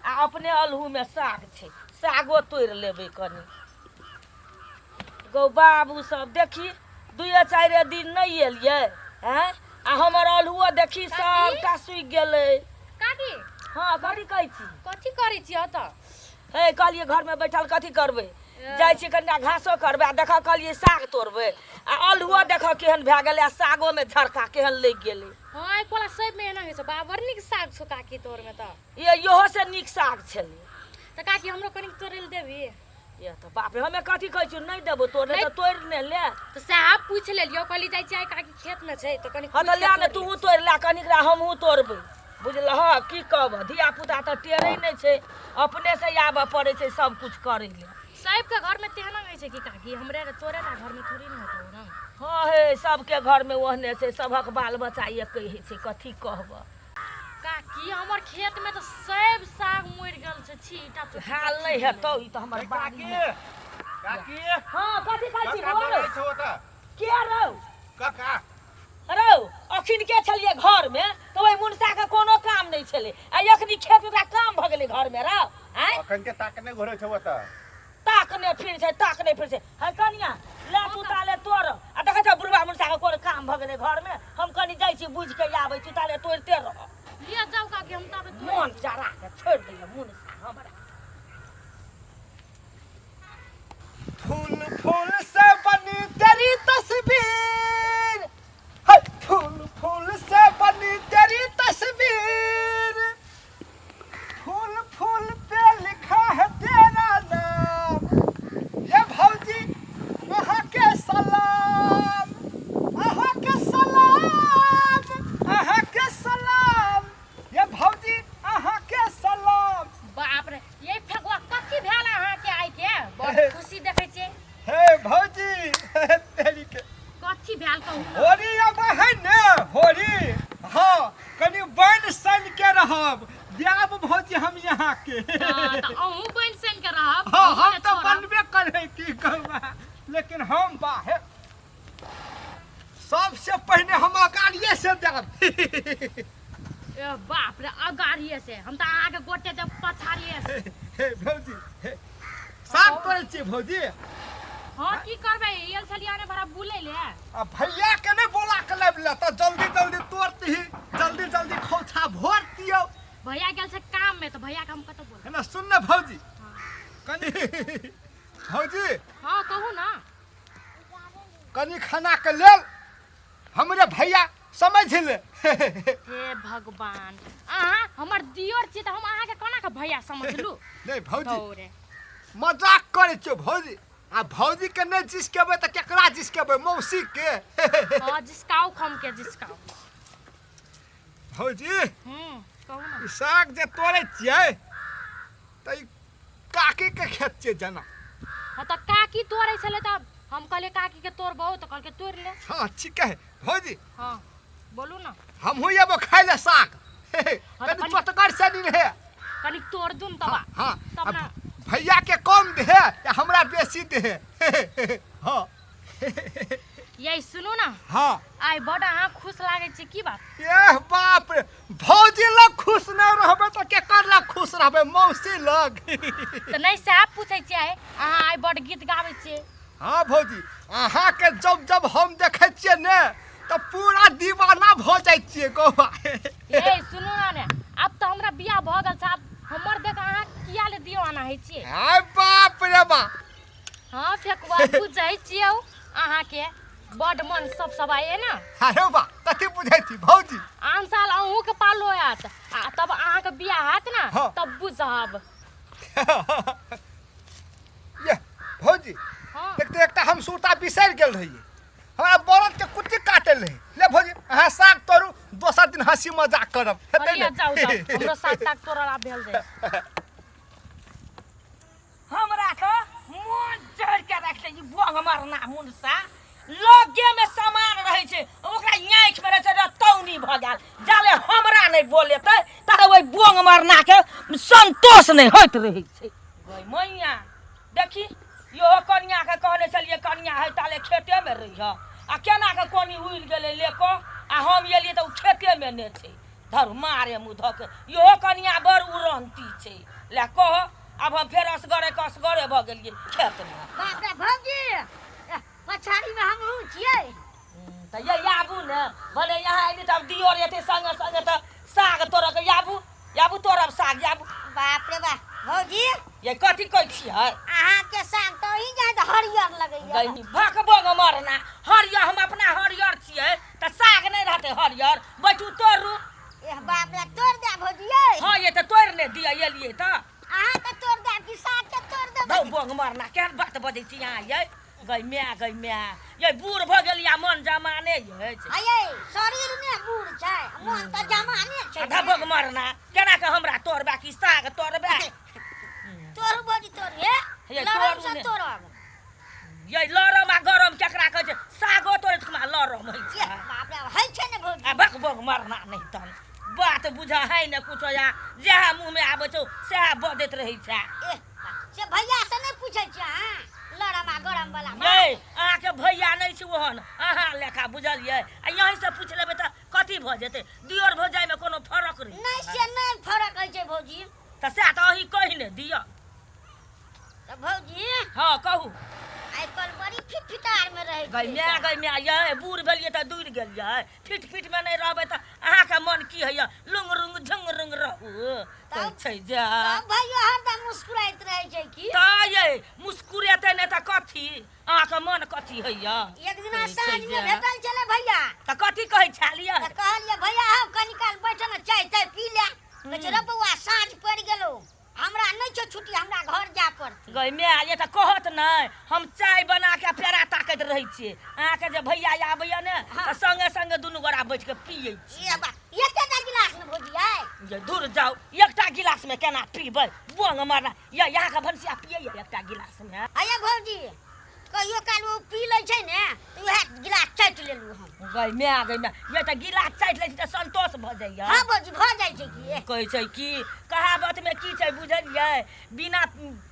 आ अपने अल्हू में साग छै, सागो तोड़ि लेबै कनी। गौ बाबू सब देखी 2-4 दिन नहीं एलियै हैं, आ हमर अल्हुओ देखी सबटा सूखि गेलै। काकी हाँ कथी कहै छी? कथी करै छी त? हे कहलिए घर में बैठल कथी करबै, जाइ छी कनिटा घासो करबै, आ देखऽ कहलिए साग तोड़बै, आ अल्हुओ देखऽ केहन भए गेलै, आ सागो में झरका केहन लग गेलै। हाँ कोला सब में एना होइ छै, बाबर निक साग छौ काकी तोर में त। ये योहो से नीक साग छलै। त काकी हमरो कनिक तोड़ै ल देबी? ये तो बाप रे, हमें कथी कहै छी नहीं देबो, तोड़े तो तोड़ ने ले। तो साहब पूछ लेलियो, कहली जाइ छी आइ काकी खेत में छै त कनिक हाँ तो ले ने, तू तोड़ ले कनिक, हमहूँ तोड़बै। बुझलह की कहब, धिया पुता तो टेरै नहीं छै, अपने से आबऽ पड़ै छै सब कुछ करै ले। सबके घर में तेहना होइ छै कि काकी, हमरे तोरे ना घर में थोड़ी न होतौ ना। हाँ हे, सबके घर में ओहने छै, सबक बाल बच्चा एक ही छै, कथी कहब। काकी हमर खेत में तो सब साग मरि गेल छै, छीटा तो हाल नहीं हेतौ, ई तो हमर बाकी काकी हाँ कथी कहै छी बोल के रौ काका रौ, अखिन के छलिए घर में तो ओइ मुनसा के कोनो काम नहीं छले, आ एखनी खेत में काम भ गेलै घर में रौ। हैं अखन के ताकने घरे छौ त ताकने फिर छै, ताकने फिर छै। है कनिया ले तू ताले तोड़, आ देखै छ बुढ़वा मुनसा के कोनो काम भ गेलै घर में, हम कनी जाइ छी बुझ के आबै छी, ताले तोड़ते रह। ले जाऊ काकी, हम तबे मन जरा के छोड़ दिया मुनसा हमरा। फूल फूल से बनी तेरी तस्वीर, है फूल फूल से बनी तेरी तस्वीर, फूल फूल पे लिखा है तेरा नाम, ये भौजी वहाँ के सलाम, वहाँ के सलाम, वहाँ के सलाम, ये भौजी वहाँ के सलाम। बाप रे, ये फकुआ कथी भेल अहाँ के आइ के? बड़ खुशी देखै छी। हे भौजी तेरी के कथी भेल कहू? होरी अब है ने होरी, हाँ कनी बन सन के रहब, ब्याह भौजी हम यहाँ के। हां त अहू बन सन के रहब। हाँ हम तो बनबे करे की कहबा, लेकिन हम बाहे सबसे पहले हम अगाड़िए से देब। ए बाप रे, अगाड़िए से हम त अहाँ के गोटे दे पछाड़िए से। हे भौजी साग तोड़े छी भौजी। हां की करबै, एल छलिया ने बड़ा बुलै ले। आ भैया के ने बोला के लेबला त जल्दी जल्दी तोड़ती, जल्दी जल्दी खोछा भोर दियो। भैया गेल छै काम में, तो भैया के हम कत बोल। है ना, सुन ना भौजी कनी भौजी हां कहू ना। कनी खाना के लेल हमरे भैया समझ ले। हे भगवान, अहाँ हमर दियोर छी त हम अहाँ के कोना के भैया समझलू? नहीं भौजी गौरे मजाक करे छो भौजी, आ भौजी के नहीं जिसकेबे त केकरा जिसकेबे, मौसी के। हां जिसकाऊ खम के जिसकाऊ। भौजी कहू ना। ई साग जे तोड़े छियै त ई काकी के खेत छियै जना। हां त काकी तोड़ै छले त हम कहले काकी के तोड़बौ, त कहलके तोड़ ले। हाँ ठीक है भौजी, हां बोलू ना। हमहू एबो खाइ ले साग। कनी पतकर से नहीं है। कनी तोड़ दून तबा। हाँ तब ना भैया के कम दे या हमरा बेसी दे। हाँ यही सुनू ना। हाँ आइ बड़ अहाँ खुश लागे छी, की बात? एह बाप रे, भौजी लग खुश न रहबे त केकर लग खुश रहबे, मौसी लग। त नहीं साहब पूछै छी, आइ अहाँ आइ बड़ गीत गाबै छी। हाँ भौजी, अहाँ के जब जब हम देखे छियै ने त पूरा दीवाना भ जाइ छियै गौवा। ए सुनू ना ने, अब त हमरा बियाह भ गेल छ, अब हमर देख अहाँ किया ले दीवाना है छी? हाय बाप रे बा। हां फेकुआ बुझै छियौ, अहाँ के बड मन सब सबाए ना। अरे बा कथी बुझै छी भौजी? आन साल अहूँ के पालो आत, आ तब अहाँ के बियाह हात ना, हाँ। तब बुझब। ये भौजी हां देखते एकटा हम सूता बिसर गेल रहिए, हमरा बरद के कुट्टी काटल रही। ले भौजी अहाँ साग तोड़ू, दोसर दिन हंसी मजाक करब, हेतै अरे ने? जाऊ जाऊ, हमरो साग ताग तोड़ला भेल जाय। हमरा तो मन जड़ के रख दे, बोंग मारना मुनसा लगे में सामान रहे छै, ओकरा आँखि में रहे छै तौनी भ गेल, जाले हमरा नहीं बोले तारे ओइ बोंग मारना के संतोष नहीं होइत रहे छै। गई मैया देखी यो कन्या के कहने चलिए, कन्या है ताले खेते में रही, आ केना के कोनी उड़ गेले लेको, आ हम एलिए त खेते में ने छै। धर मारे मुँह धऽ के इहो कनिया बड़ उड़ंती छै ले कह अब हम फेर असगरे भऽ गेलियै खेतमे बाप रे भौजी पछाड़ीमे हमहूँ छियै तऽ ये आबू ने भले यहाँ अयली तब दियोर एतै संगे संगे तऽ साग तोड़ऽ के आबू तोड़ब साग आबू बाप रे बाप भौजी ये कथी कहै छियै अहाँके साग तऽ ओही जाए हरियर लगैया गैनी भकबग मरना हरियर हम अपना हरियर छियै तऽ साग नहि रहतै हरियर बैठू तोड़ू एह बाप रे तोड़ दे भौजी यै हाँ ये तऽ तोड़ि ने दिअ एलियै तऽ अहाँके तोड़ दे कि सागके तोड़ देबै दौ बग मरना केहन बात बजै छी अहाँ ये गै माय ये बूढ़ भऽ गेलियै मन जमाने अछि अये शरीर ने बूढ़ छै मन तऽ जमाने छै धबग मरना केना के हमरा तोड़बा कि साग तोड़बा तोड़ू भौजी तोड़ू हे हे लड़म तोड़ू से ने। तोड़ब ये लरम आ गरम केकरा कहै छै सागो तोड़ै ठुमा लरम होइ छै एह बाप रे होइ छै ने भौजी आ बकबग मरना नहीं तन बात बुझा है ने कुछो या जहाँ मुँह में आबै छौ सएह बजैत रहै छै एह से भैया से नहीं पूछे छी अहाँ लड़म आ गरम वाला ये अहाँके भैया नहीं छै ओहन अहाँ लेखा बुझलियै आ यहीं से पूछ लेबै तऽ कथी भऽ जेतै दियोर भौजाइमे कोनो फरक नहीं रहै से नहीं फरक है छै भौजी तऽ सएह तऽ अहीं कहि ने दिअ तो भौजी हाँ कहू आइ कल बड़ी फिटफिटार में रहे गै माय ये बूढ़ भेलियै तऽ दूर गेलियै फिट में नहीं रहबै तऽ अहाँके मन की होइए लुंग रुंग झुंग रुंग रहू तऽ छै जा तब भैया हरदम मुस्कुराइत रहे छै की तऽ ये मुस्कुरेतै नहि तऽ कथी अहाँके मन कथी होइए एक दिना साँझ में भेटल चले भैया तऽ कथी कहै छलियै तऽ कहलिए भैया हम कनी काल बैठे में चाय ताय पी ले कहै छै रे बौआ साँझ पड़ गेलो हमरा नहीं छै छुट्टी हमरा घर जा पड़तै गै माय ये तऽ कहत नहि हम चाय बना के फेरा ताकैत रहै छियै अहाँके जे भैया आबैया ने तऽ संगे संगे दुनू गोरा बैठ के पियै छी ये बा एकेटा गिलास में भौजी आइ ये दूर जाउ एकटा गिलास में केना पीबै बोंग मारना ये यहाँ के भनसिया पियै एकटा गिलास में आइए भौजी कहियो काल वो पी लै छै ने तऽ उहे गिलास चाटि लेलू हम गै माय ये तऽ गिलास चाटि लै छी तऽ संतोष भऽ जाइया हाँ भौजी भऽ जाइ छै की कहै छै की कहावत में की छै बुझलियै बिना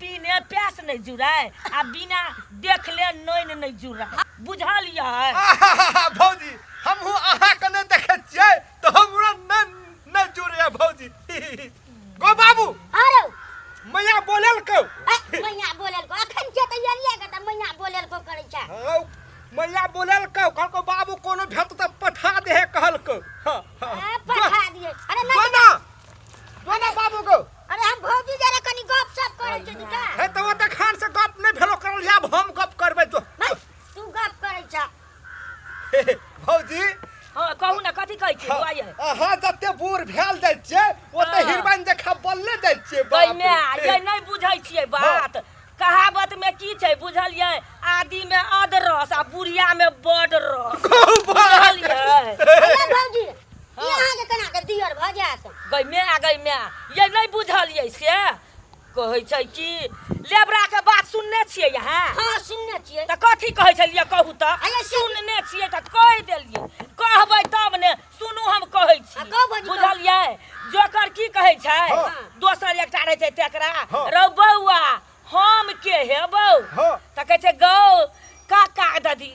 पीने प्यास नहीं जुड़ाय आ बिना देखले नैन नहीं जुड़ाय बुझलियै भौजी हमहूँ अहाँके नहि देखै छियै तऽ हमरा नहि जुड़ैए भौजी गो बाबू अरे मैया बोलल कौ मैया बोलल को अखन के तऽ एलियै के तऽ मैया बोलल को करै छै मैया बोलल कौ कहलको बाबू कोनो भेट तऽ पठा दे कहलको पठा दिए अरे बोना बाबू को अरे हम भौजी जरा कनी गप सप करै छी दूटा हे तऽ ओतऽ खान से गप नहीं भेलो करल आब हम गप करबै तो तू गप करै छ भौजी हाँ कहू ने कथी कहै छी बुआइए अहाँ जते बूढ़ भेल जाइ छियै ओते हिरबन जखा बोलले जाइ छियै गै माय ये नहीं बुझै छियै बात कहावत में की छै बुझलियै आदि में अदरस आ बुढ़िया में बड रस बुझलियै अरे भौजी ई अहाँ के केना के दियर भ जात गै माय ये नहीं बुझलियै से कहै छै कि लेबरा के बात सुनने छियै यहाँ हां सुनने छियै तऽ कथी कहै छलियै कहू तऽ अरे सुनने छियै तऽ कहि देलियै कहबै तब ने सुनू हम कहै छी कहू भौजी, बुझलियै जोकर की कहै छै दोसर एकटा रहै छै तेकरा रौ बौआ हम के हेबौ तऽ कहै छै गौ काका दादी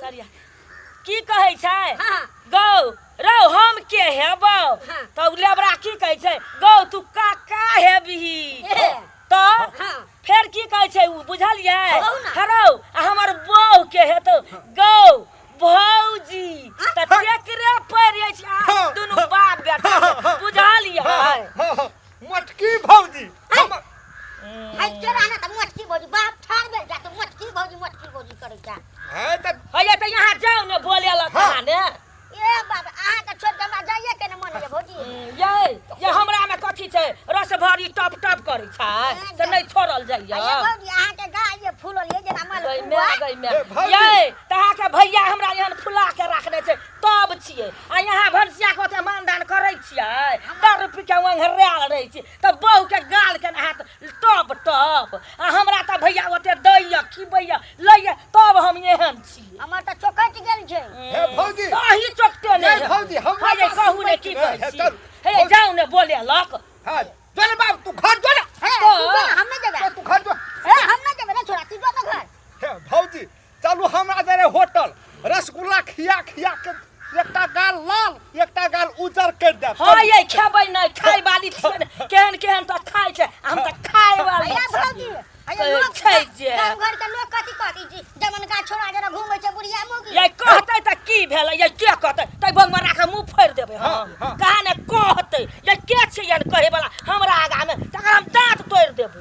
सरिया की कहै छै गौ रौ हम के हेबौ तब लेबरा की कहै छै गौ तू काका हेबही तऽ फेर की कहै छै उ बुझलियै हरौ आ हमर बहू के हेतौ गौ भौजी तऽ तेकरे पड़ै छै दुनू बाप बेटा बुझलियै मटकी भौजी हाय केरा ना त मोटकी भौजी बाप ठाड़ भेल जा त मोटकी भौजी करै छै है त हैया तऽ यहाँ जाउ ने बोले ला कहाँ ने ए बाबा अहाँ के छोड़ हमरा जाइए के न मन ये भौजी ये हमरा में कथी छै रस भरी टप टप करै छै से नहीं छोड़ल जाइए अरे भौजी अहाँ के गाय ये फूलल ये जेना माल गै माय ये तहाँ के भैया हमरा यहाँ फुला के रखने छै तब छियै आ यहाँ भनसिया के ओते मानदान करै छियै 10 रुपया के वंघराल रहै छै तऽ बहू के गाल के हाथ टप टप आ हमरा तऽ भैया ओते दैया खिबैया लैया तब हम एहन छियै हमर त चोकट गेल छै हे भौजी अही चोकटे ने भौजी हम हे कहू ने की कहै छी हे जाउ ने बोले लक हां चल बाबू तू घर जो ना हम नहीं जेबे तू घर जो हम नहीं जेबे रे छोरा तू जो तो घर हे भौजी चलू हमरा जरे होटल रसगुल्ला खिया के एकटा गाल लाल एकटा गाल आन त खाइ छै हम त खाइ वाली अया भौजी अया छै लोग जे गाँव घर के लोग कथी कहती जी जमन का छोड़ा जरा घूमै छै बुढ़िया मोगी ये कहतै त की भेलै ये के कहतै तै भगवान के मुंह फोड़ देबै हम कहा ने कहतै ये के छै यार कहे वाला हमरा आगा में तकर हम दांत तोड़ देबै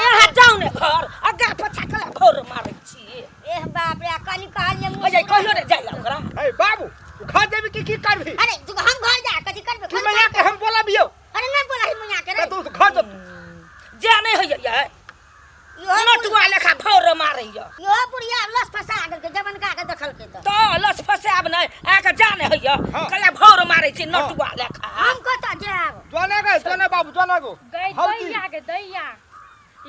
यहाँ जाऊ ने घर आगा पछा कला भौर मारै छी एह बाप रे कनी कहलिए ये कहियो ने जाइला ओकरा ए बाबू तू घर देबी की करबी अरे तू हम घर जा कथी करबे तू मैया के हम बोलबियो अरे नहीं बोला ही मुनिया के रे तू घर जो जे नहीं होइए ये नटुआ लेखा भौर मारैया यो बुढ़िया लस फसा के जमन का के देखल के तो लस फसाब नहीं आके जाने होइए कला भौर मारै छी नटुआ लेखा हम कत जाब जोने बाबू जोने गो गई दैया के दैया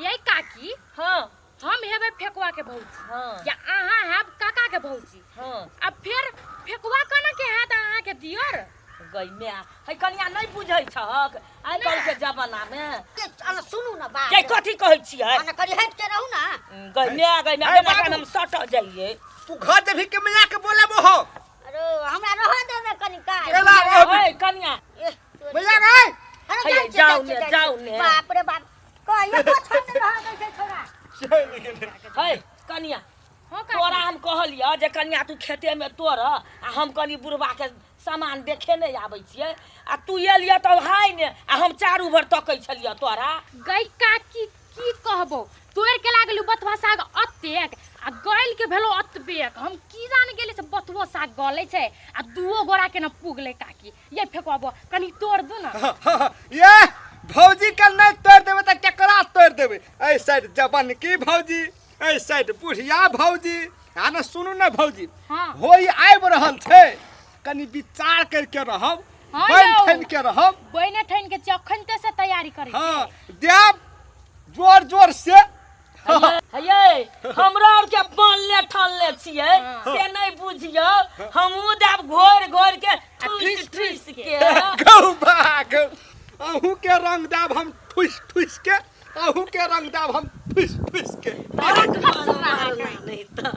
यही काकी हां हम हेबे फेकुआ के भौजी हां या अहाँ हैब काका के भौजी हां अब फिर फेकुआ कना के हाथ अहाँ के दियर गई मैं है कन्या नहीं बुझै छक आइ काल के जमाना में अन सुनू ना बात के कथी कहै छियै अन करी हट के रहू ना गई मैं के हम सट जाइए तू घर देबी के मैया के बोलेबो हो अरे हमरा रह दे ना कनी का केला ओए कन्या मैया गई है, जाऊ ने। बाप रे बाप कहियो पछन रह गई छै छोरा है कन्या हां तोरा काकी हम कहलियो जे कन्या तू खेते में तोड़ आ हम कनी बुढ़वा के सामान देखे नहीं आबै छियै आ तू एलिया तब हाय ने आ हम चारू भर तकै छलिया तोरा गई काकी की कहबो तोड़ के लागलू बथवा साग अतेक आ गइल के भेलो अतबेक हम की जान गेली से बथवो साग गलै छै आ दुओ गोरा के न पुगले काकी ये फेकवाबो कनी तोड़ दू ना ये भौजी के नहीं तोड़ देबे त केकरा तोड़ देबे ए साइड जवान की भौजी ए साइड बुढ़िया भौजी आने सुनू ना भौजी हां होई आइब रहल छै कनी विचार करके रहब हाँ बैन यौ। ठन के रहब बइने ठन के चखनते से तैयारी करी हां देब जोर जोर से हे हमरा और के बनले ठनले छियै से नहीं बुझियो हमहू देब घोर घोर के ठुस ठुस के गौबाग अहू के रंग देब हम ठुस ठुस के अहू के रंग देब हम ठुस ठुस के नहीं तो